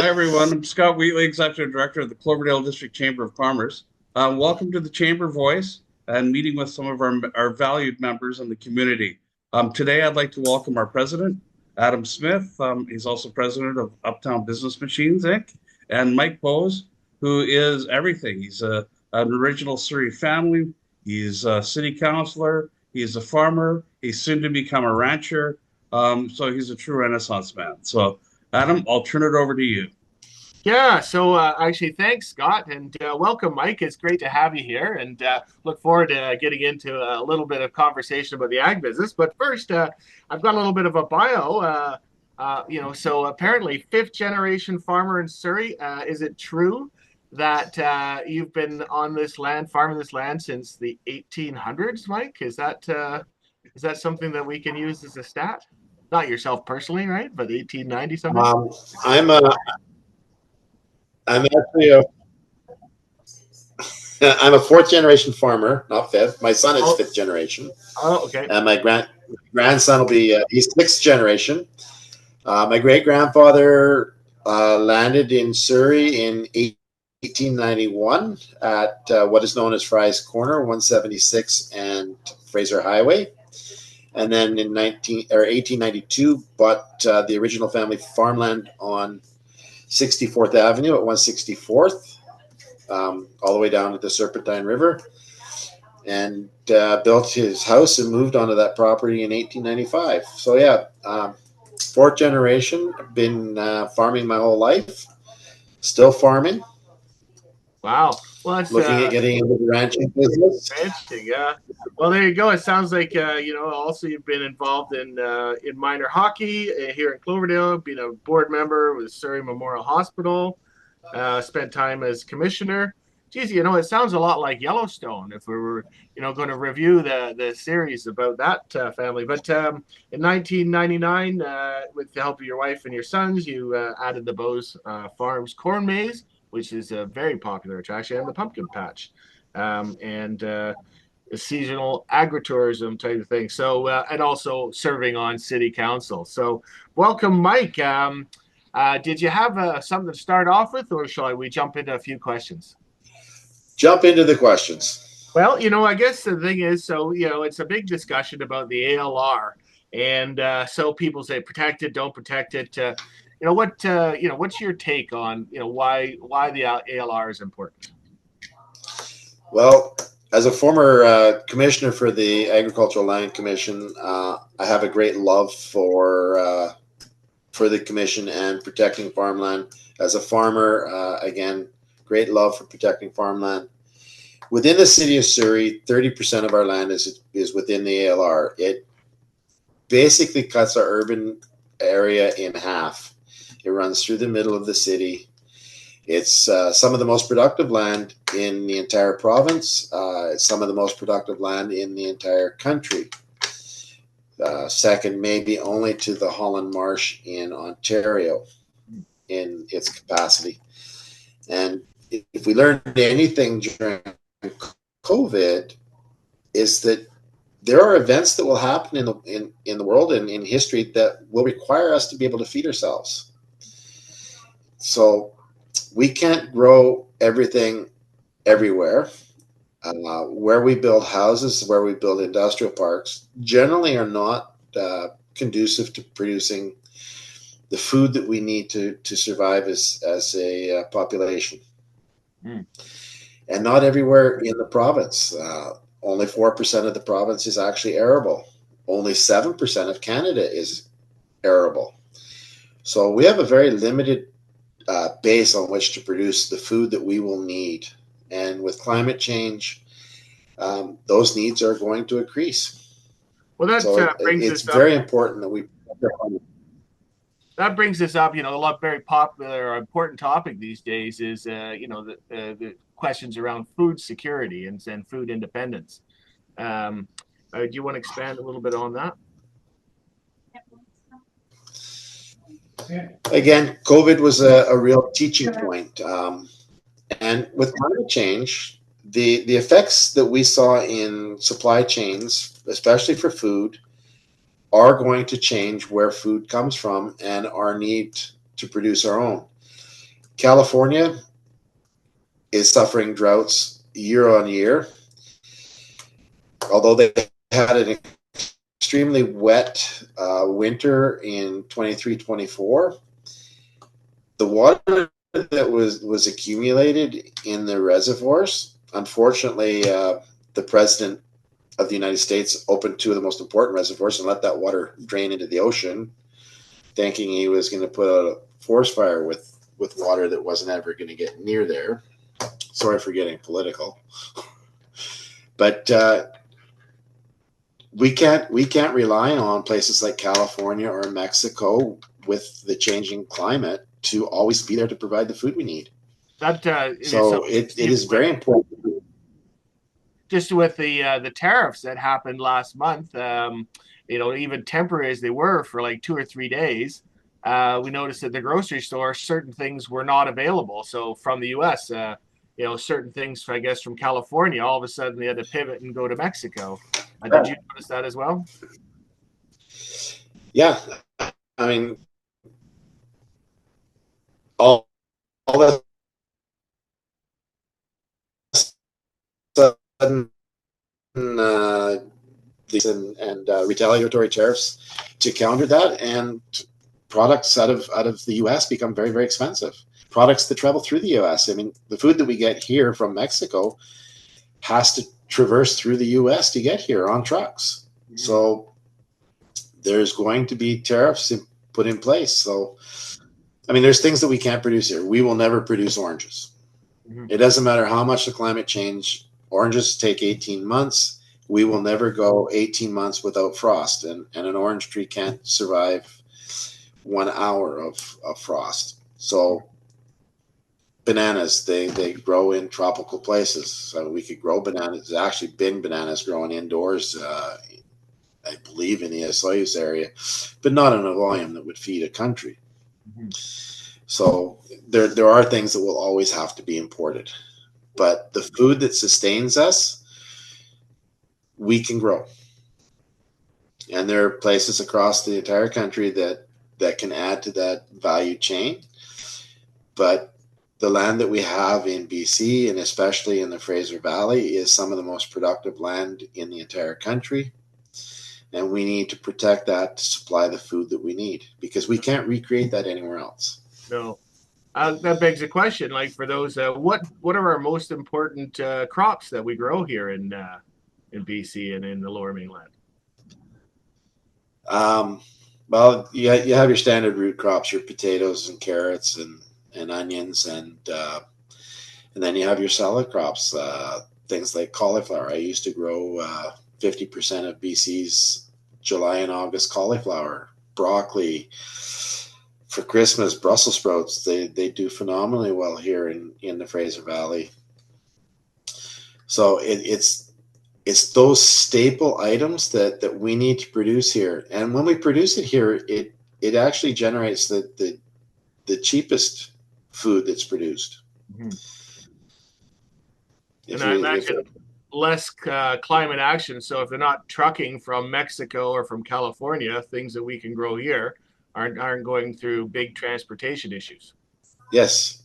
Hi, everyone. I'm Scott Wheatley, Executive Director of the Cloverdale District Chamber of Commerce. Welcome to the Chamber Voice and meeting with some of our valued members in the community. Today, I'd like to welcome our president, Adam Smith. He's also president of Uptown Business Machines, Inc., and Mike Bose, who is everything. He's an original Surrey family. He's a city councillor. He's a farmer. He's soon to become a rancher. So he's a true Renaissance man. So Adam, I'll turn it over to you. Yeah, so actually, thanks, Scott, and welcome, Mike. It's great to have you here, and look forward to getting into a little bit of conversation about the ag business. But first, I've got a little bit of a bio. So apparently, fifth generation farmer in Surrey. Is it true that you've been on this land, farming this land since the 1800s, Mike? Is that something that we can use as a stat? Not yourself personally, right? But 1890 something. Um, I'm a, I'm actually a, I'm a fourth generation farmer, not fifth. My son is Oh, fifth generation, oh, okay. and my grandson will be he's sixth generation. My great grandfather landed in Surrey in 1891 at what is known as Fry's Corner, 176 and Fraser Highway. And then in 1892, bought the original family farmland on 64th Avenue at 164th, all the way down to the Serpentine River, and built his house and moved onto that property in 1895. So yeah, fourth generation. Been farming my whole life. Still farming. Wow. Well, that's Looking at getting into the ranching business. interesting. Yeah. Well, there you go. It sounds like also you've been involved in minor hockey here in Cloverdale, being a board member with Surrey Memorial Hospital, spent time as commissioner. Geez, it sounds a lot like Yellowstone if we were, going to review the series about that family. But in 1999, with the help of your wife and your sons, you added the Bose Farms corn maze, which is a very popular attraction, and the pumpkin patch, and seasonal agritourism type of thing. So, and also serving on city council. So, welcome, Mike. Did you have something to start off with, or shall we jump into a few questions? Jump into the questions. Well, I guess the thing is, so it's a big discussion about the ALR, and so people say protect it, don't protect it. What's your take on why the ALR is important? Well, as a former commissioner for the Agricultural Land Commission, I have a great love for the commission and protecting farmland. As a farmer, again, great love for protecting farmland. Within the city of Surrey, 30% of our land is within the ALR. It basically cuts our urban area in half. It runs through the middle of the city. It's some of the most productive land in the entire province. It's some of the most productive land in the entire country. Second, maybe only to the Holland Marsh in Ontario in its capacity. And if we learned anything during COVID, is that there are events that will happen in the world and in history that will require us to be able to feed ourselves. So we can't grow everything everywhere. Where we build houses, where we build industrial parks, generally are not conducive to producing the food that we need to survive as a population. Mm. And not everywhere in the province. Only 4% of the province is actually arable. Only 7% of Canada is arable. So we have a very limited base on which to produce the food that we will need. And with climate change, those needs are going to increase. Well, that brings it's us up. very important that we. That brings us up. A lot very popular or important topic these days is the questions around food security and food independence. Do you want to expand a little bit on that? Again, COVID was a real teaching point. And with climate change, the effects that we saw in supply chains, especially for food, are going to change where food comes from and our need to produce our own. California is suffering droughts year on year, although they had an extremely wet winter in 23-24. The water that was accumulated in the reservoirs, unfortunately, the president of the United States opened two of the most important reservoirs and let that water drain into the ocean, thinking he was going to put out a forest fire with water that wasn't ever going to get near there. Sorry for getting political, but we can't rely on places like California or Mexico with the changing climate to always be there to provide the food we need. That So it is very important. Just with the tariffs that happened last month, even temporary as they were for like 2 or 3 days, we noticed at the grocery store certain things were not available. So from the U.S., certain things, I guess, from California, all of a sudden they had to pivot and go to Mexico. Did you notice that as well? Yeah, I mean, all that sudden and retaliatory tariffs to counter that, and products out of the U.S. become very, very expensive. Products that travel through the U.S. I mean, the food that we get here from Mexico has to traverse through the U.S. to get here on trucks. Mm-hmm. So there's going to be tariffs put in place. So, I mean, there's things that we can't produce here. We will never produce oranges. Mm-hmm. It doesn't matter how much the climate change. Oranges take 18 months. We will never go 18 months without frost, and an orange tree can't survive 1 hour of frost. So bananas, they grow in tropical places. So we could grow bananas. There's actually been bananas growing indoors, I believe, in the Soyuz area, but not in a volume that would feed a country. Mm-hmm. So there are things that will always have to be imported. But the food that sustains us, we can grow. And there are places across the entire country that can add to that value chain. But the land that we have in BC, and especially in the Fraser Valley, is some of the most productive land in the entire country. And we need to protect that to supply the food that we need, because we can't recreate that anywhere else. No. That begs a question, like for those, what are our most important crops that we grow here in BC and in the Lower Mainland? Well, you have your standard root crops, your potatoes and carrots and onions, and then you have your salad crops, things like cauliflower. I used to grow 50% of BC's July and August cauliflower, broccoli. For Christmas, Brussels sprouts, they do phenomenally well here in the Fraser Valley. So it's those staple items that we need to produce here. And when we produce it here, it actually generates the cheapest food that's produced. Mm-hmm. And I imagine less climate action. So if they're not trucking from Mexico or from California, things that we can grow here aren't going through big transportation issues. Yes.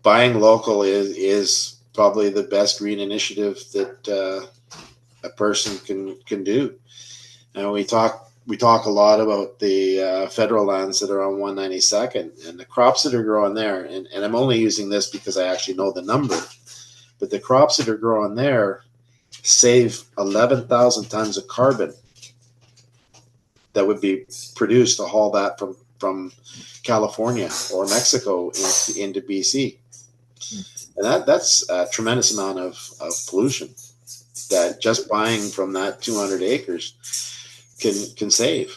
Buying local is probably the best green initiative that a person can do. And we talk a lot about the federal lands that are on 192nd and the crops that are growing there. And I'm only using this because I actually know the number. But the crops that are growing there save 11,000 tons of carbon that would be produced to haul that from California or Mexico into BC. And that's a tremendous amount of pollution that just buying from that 200 acres can save.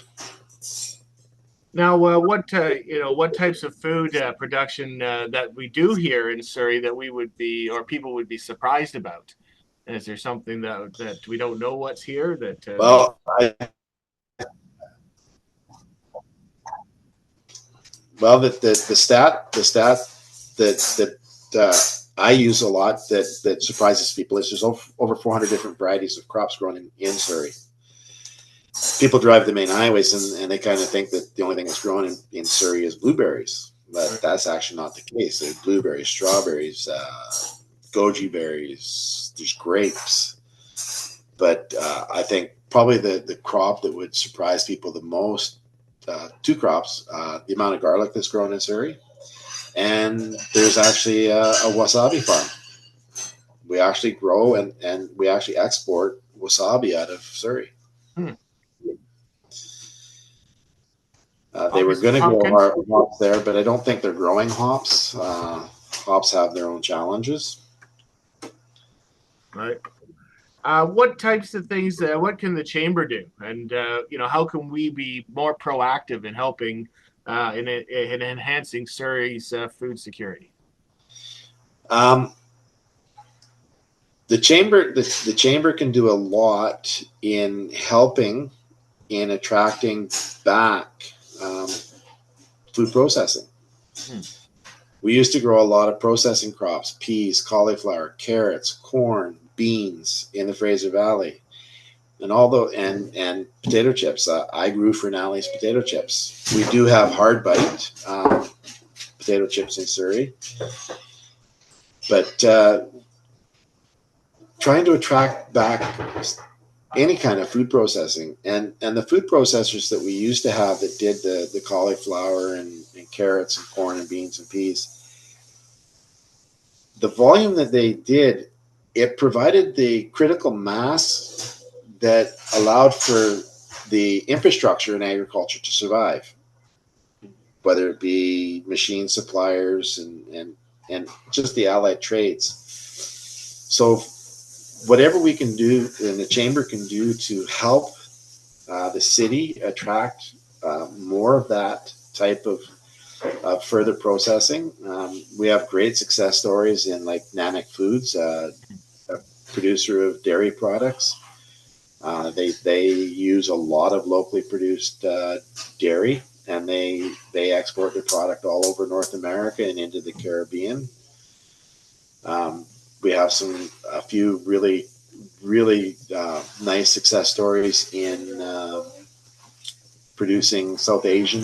Now, what types of food production that we do here in Surrey that we would be, or people would be surprised about? And is there something that we don't know what's here that? Well, the stat that I use a lot that surprises people is there's over 400 different varieties of crops grown in Surrey. people drive the main highways and they kind of think that the only thing that's growing in Surrey is blueberries, but that's actually not the case. There's blueberries, strawberries, goji berries, there's grapes. But I think probably the crop that would surprise people the most, two crops, the amount of garlic that's grown in Surrey, and there's actually a wasabi farm. We actually grow and we actually export wasabi out of Surrey. They were going to grow hops there, but I don't think they're growing hops. Hops have their own challenges. Right. What types of things, what can the chamber do? And, how can we be more proactive in helping in enhancing Surrey's food security? The chamber can do a lot in helping in attracting back food processing. We used to grow a lot of processing crops: peas, cauliflower, carrots, corn, beans in the Fraser Valley, and potato chips. I grew Fernally's potato chips. We do have hard bite potato chips in Surrey, but trying to attract back any kind of food processing, and the food processors that we used to have that did the cauliflower and carrots and corn and beans and peas, the volume that they did, it provided the critical mass that allowed for the infrastructure in agriculture to survive, whether it be machine suppliers and just the allied trades. So whatever we can do and the chamber can do to help the city attract more of that type of further processing. We have great success stories in like Nanak Foods, a producer of dairy products. They use a lot of locally produced dairy, and they export their product all over North America and into the Caribbean. We have a few really nice success stories in producing South Asian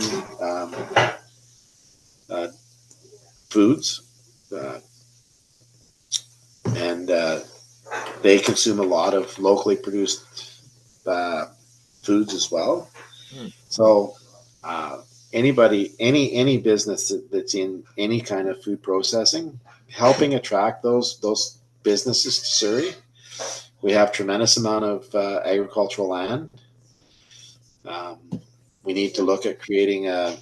foods, and they consume a lot of locally produced foods as well. So anybody, any business that's in any kind of food processing, helping attract those businesses to Surrey. We have tremendous amount of agricultural land. We need to look at creating an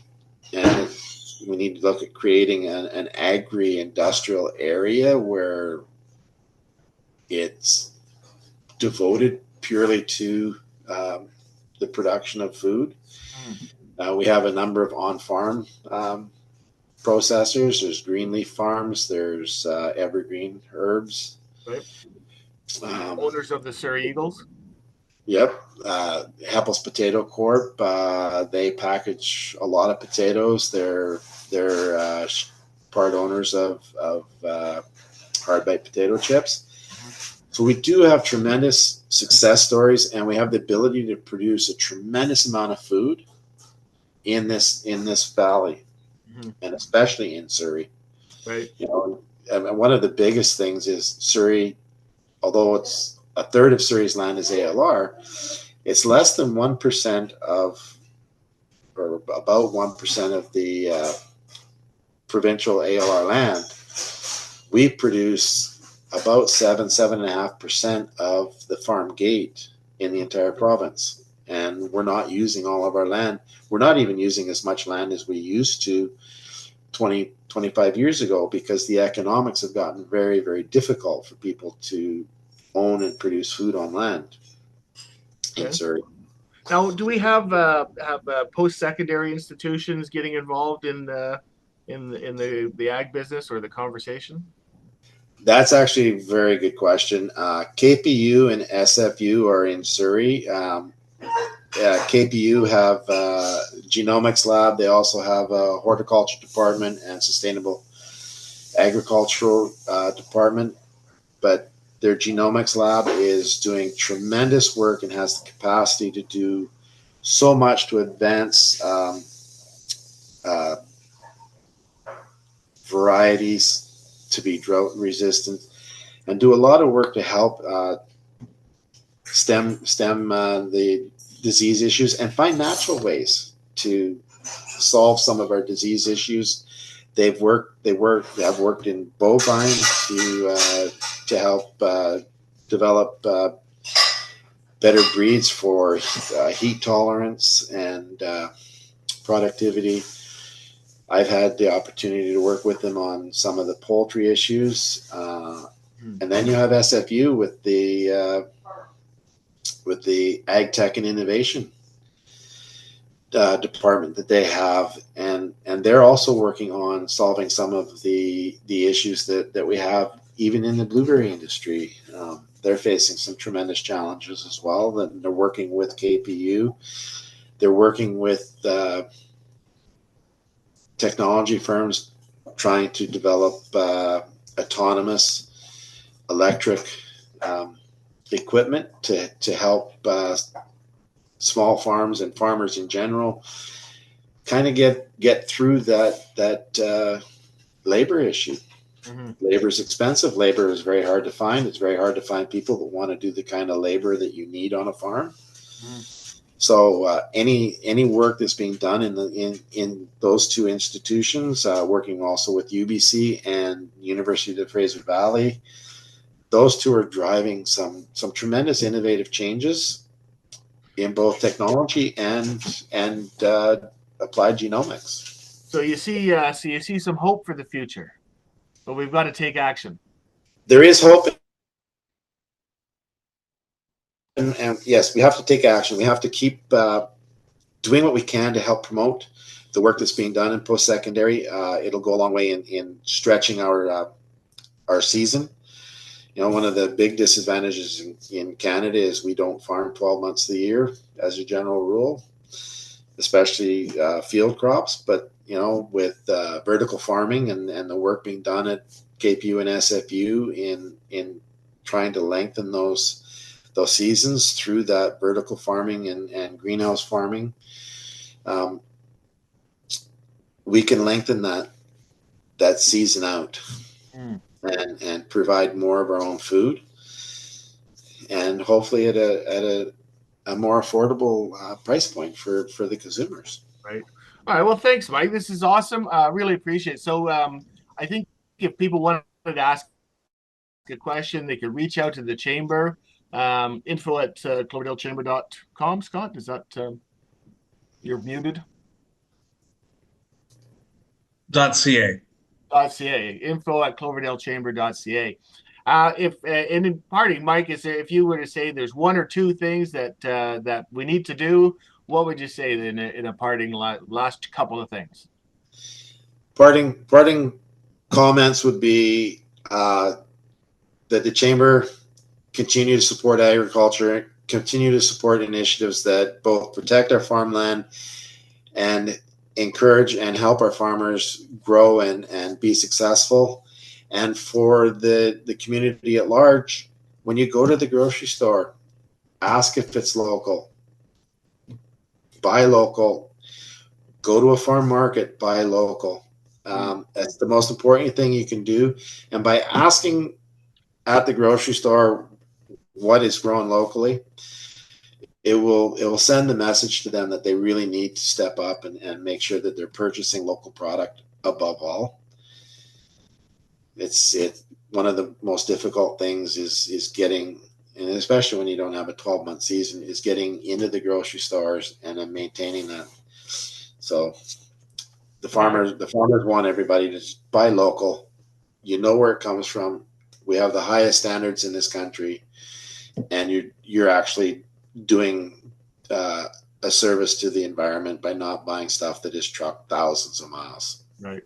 agri-industrial area where it's devoted purely to the production of food. We have a number of on-farm processors. There's greenleaf farms. There's evergreen herbs. Right. Owners of the Surrey Eagles. Yep. Heppel's Potato Corp. They package a lot of potatoes. They're part owners of hard bite potato chips. So we do have tremendous success stories, and we have the ability to produce a tremendous amount of food in this valley, and especially in Surrey. Right. And one of the biggest things is Surrey, although it's a third of Surrey's land is ALR, it's less than 1% or about 1% of the provincial ALR land. We produce about 7.5% of the farm gate in the entire province. And we're not using all of our land. We're not even using as much land as we used to 20, 25 years ago, because the economics have gotten very, very difficult for people to own and produce food on land in Surrey. Now, do we have post-secondary institutions getting involved in the ag business or the conversation? That's actually a very good question. KPU and SFU are in Surrey. KPU have a genomics lab. They also have a horticulture department and sustainable agricultural department. But their genomics lab is doing tremendous work and has the capacity to do so much to advance varieties to be drought resistant, and do a lot of work to help stem the disease issues and find natural ways to solve some of our disease issues. They have worked in bovine to help develop better breeds for heat tolerance and productivity. I've had the opportunity to work with them on some of the poultry issues, and then you have SFU with the Ag Tech and Innovation department that they have, and they're also working on solving some of the issues that we have even in the blueberry industry. They're facing some tremendous challenges as well. And they're working with KPU. They're working with technology firms trying to develop autonomous electric equipment to help small farms and farmers in general kind of get through that labor issue. Mm-hmm. Labor is expensive. Labor is very hard to find. It's very hard to find people that want to do the kind of labor that you need on a farm. Mm-hmm. So any work that's being done in those two institutions, working also with UBC and University of Fraser Valley, those two are driving some tremendous innovative changes in both technology and applied genomics. So you see some hope for the future, but we've got to take action. There is hope. And yes, we have to take action. We have to keep doing what we can to help promote the work that's being done in post-secondary. It'll go a long way in stretching our season. You know, one of the big disadvantages in Canada is we don't farm 12 months of the year as a general rule, especially field crops. But, you know, with vertical farming and the work being done at KPU and SFU in trying to lengthen those seasons through that vertical farming and greenhouse farming, we can lengthen that season out and provide more of our own food, and hopefully at a more affordable price point for the consumers. Right. All right. Well, thanks, Mike. This is awesome. Really appreciate it. So I think if people wanted to ask a question, they could reach out to the chamber. Info at cloverdale.chamber.com. Scott, is that you're muted? .ca. .ca. Info at cloverdale.chamber.ca. If in parting, Mike, if you were to say there's one or two things that we need to do, what would you say in a parting last couple of things? Parting comments would be that the chamber continue to support agriculture, continue to support initiatives that both protect our farmland and encourage and help our farmers grow and be successful. And for the community at large, when you go to the grocery store, ask if it's local, buy local, go to a farm market, buy local. That's the most important thing you can do. And by asking at the grocery store what is grown locally, it will send the message to them that they really need to step up and make sure that they're purchasing local product above all. It's one of the most difficult things is getting, and especially when you don't have a 12-month season, is getting into the grocery stores and then maintaining that. So the farmers want everybody to buy local. You know where it comes from. We have the highest standards in this country, and you're actually doing a service to the environment by not buying stuff that is trucked thousands of miles. Right.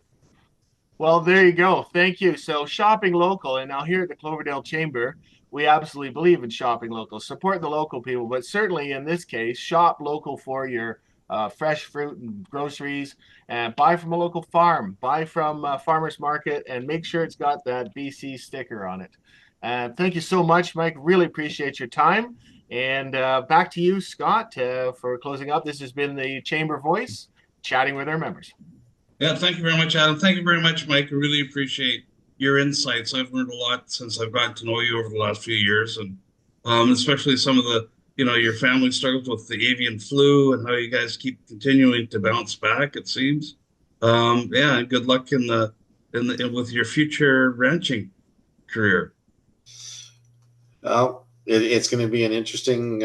Well, there you go. Thank you. So shopping local, and now here at the Cloverdale Chamber, we absolutely believe in shopping local. Support the local people, but certainly in this case, shop local for your fresh fruit and groceries, and buy from a local farm, buy from a farmer's market, and make sure it's got that BC sticker on it. Thank you so much, Mike. Really appreciate your time. And back to you, Scott, for closing up. This has been the Chamber Voice, chatting with our members. Yeah, thank you very much, Adam. Thank you very much, Mike. I really appreciate your insights. I've learned a lot since I've gotten to know you over the last few years, and especially some of the, your family struggles with the avian flu and how you guys keep continuing to bounce back, it seems. Yeah, good luck with your future ranching career. Well, it's going to be an interesting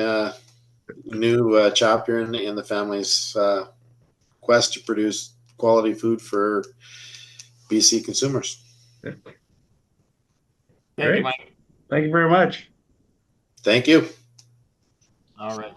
new chapter in the family's quest to produce quality food for BC consumers. Yeah. Thank you, Mike. Thank you very much. Thank you. All right.